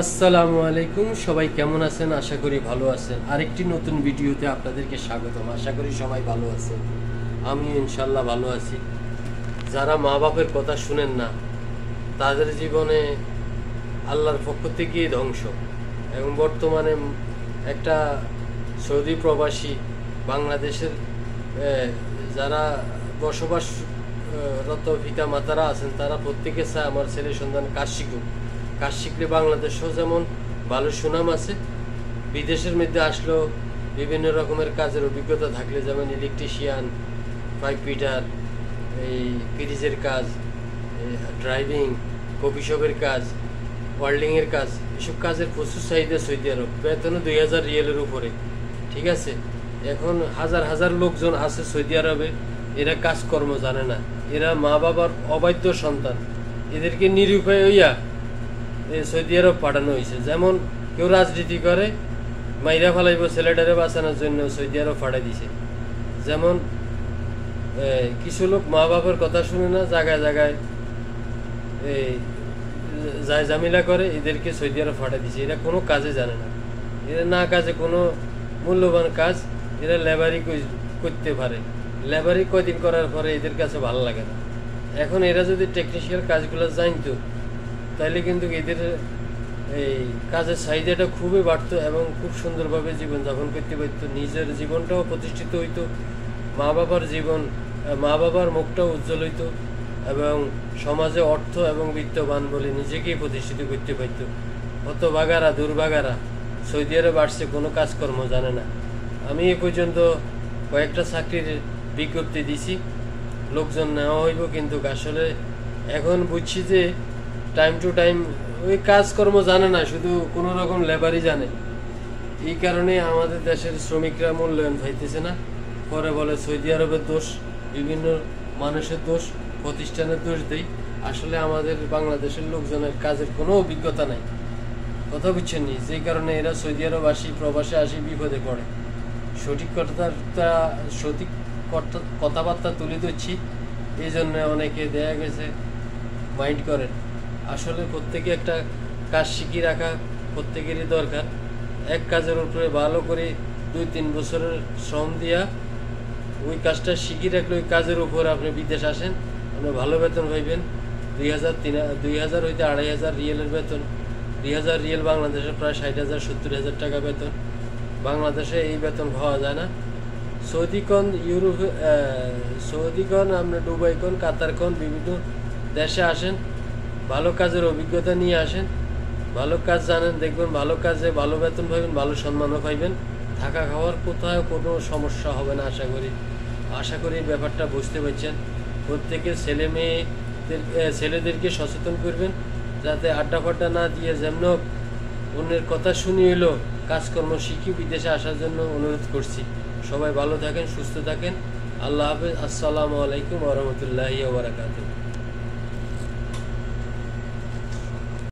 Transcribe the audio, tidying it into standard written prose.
আসসালামু আলাইকুম, সবাই কেমন আছেন? আশা করি ভালো আছেন। আরেকটি নতুন ভিডিওতে আপনাদেরকে স্বাগতম। আশা করি সবাই ভালো আছেন, আমি ইনশাল্লাহ ভালো আছি। যারা মা বাপের কথা শুনেন না, তাদের জীবনে আল্লাহর পক্ষ থেকেই ধ্বংস। এবং বর্তমানে একটা সৌদি প্রবাসী বাংলাদেশের যারা বসবাসরত পিতা মাতারা আছেন, তারা প্রত্যেকে চায় আমার ছেলে সন্তান কাজ শিখুক। কাজ শিখলে বাংলাদেশেও যেমন ভালো সুনাম আছে, বিদেশের মধ্যে আসলেও বিভিন্ন রকমের কাজের অভিজ্ঞতা থাকলে, যেমন ইলেকট্রিশিয়ান, পাইপ ফিটার, এই ফ্রিজের কাজ, ড্রাইভিং, কফি শপের কাজ, ওয়েল্ডিংয়ের কাজ, এসব কাজের প্রচুর চাহিদা সৌদি আরব। বেতনও 2000 রিয়ালের উপরে। ঠিক আছে, এখন হাজার হাজার লোকজন আছে সৌদি আরবে, এরা কাজকর্ম জানে না, এরা মা বাবার অবাধ্য সন্তান, এদেরকে নিরুপায় হইয়া সৌদি আরব পাঠানো হয়েছে। যেমন কেউ রাজনীতি করে, মাইরা ফালাইব ছেলেটারে বাঁচানোর জন্য সৌদি আরব পাঠাই দিছে। যেমন কিছু লোক মা বাবার কথা শুনে না, জায়গায় জায়গায় যায় জামিলা করে, এদেরকে সৌদি আরব পাঠাই দিছে। এরা কোনো কাজে জানে না, এরা না কাজে কোনো মূল্যবান কাজ এরা লেবারি করতে পারে। লেবারি কয়দিন করার পরে এদের কাছে ভালো লাগে না। এখন এরা যদি টেকনিশিয়াল কাজগুলো জানতো, তাহলে কিন্তু এদের এই কাজের চাহিদাটা খুবই বাড়তো এবং খুব সুন্দরভাবে জীবনযাপন করতে পারত, নিজের জীবনটাও প্রতিষ্ঠিত হইতো, মা বাবার মুখটাও উজ্জ্বল হইতো এবং সমাজে অর্থ এবং বিত্তবান বলে নিজেকেই প্রতিষ্ঠিত করতে পারত। হতভাগারা দুর্ভাগারা সৌদি আরব আসছে, কোনো কাজকর্ম জানে না। আমি এ পর্যন্ত কয়েকটা চাকরির বিজ্ঞপ্তি দিছি, লোকজন নেওয়া হইব, কিন্তু আসলে এখন বুঝছি যে টাইম টু টাইম ওই কাজকর্ম জানে না, শুধু কোনো রকম লেবারই জানে। এই কারণে আমাদের দেশের শ্রমিকরা মূল্যায়ন পাইতেছে না। পরে বলে সৌদি আরবের দোষ, বিভিন্ন মানুষের দোষ, প্রতিষ্ঠানের দোষ দেয়। আসলে আমাদের বাংলাদেশের লোকজনের কাজের কোনো অভিজ্ঞতা নাই, কথা বুঝছেন নি? যেই কারণে এরা সৌদি আরব আসি, প্রবাসে আসি, বিপদে পড়ে। সঠিক কথাবার্তা তুলে ধরছি, এই জন্য অনেকে দেখা গেছে মাইন্ড করেন। আসলে প্রত্যেকে একটা কাজ শিখিয়ে রাখা প্রত্যেকেরই দরকার। এক কাজের উপরে ভালো করে 2-3 বছরের শ্রম দিয়া ওই কাজটা শিখিয়ে রাখলে, ওই কাজের উপর আপনি বিদেশ আসেন, আপনি ভালো বেতন পাইবেন। 2000 হইতে 2500 রিয়েলের বেতন। 2000 রিয়েল বাংলাদেশে প্রায় 60,000-70,000 টাকা বেতন। বাংলাদেশে এই বেতন পাওয়া যায় না। সৌদি কোন, আপনি দুবাই কোন, কাতার কোন, বিভিন্ন দেশে আসেন, ভালো কাজের অভিজ্ঞতা নিয়ে আসেন, ভালো কাজ জানেন, দেখবেন ভালো কাজে ভালো বেতন পাইবেন, ভালো সম্মানও পাইবেন, থাকা খাওয়ার কোথাও কোনো সমস্যা হবে না। আশা করি এই ব্যাপারটা বুঝতে পারছেন। প্রত্যেকে ছেলেদেরকে সচেতন করবেন, যাতে আড্ডা ফাড্ডা না দিয়ে যেমন অন্যের কথা শুনি এলো কাজকর্ম শিখি বিদেশে আসার জন্য অনুরোধ করছি। সবাই ভালো থাকেন, সুস্থ থাকেন। আল্লাহ হাফেজ। আসসালামু আলাইকুম ওয়া রাহমাতুল্লাহি ওয়া বারাকাতুহু।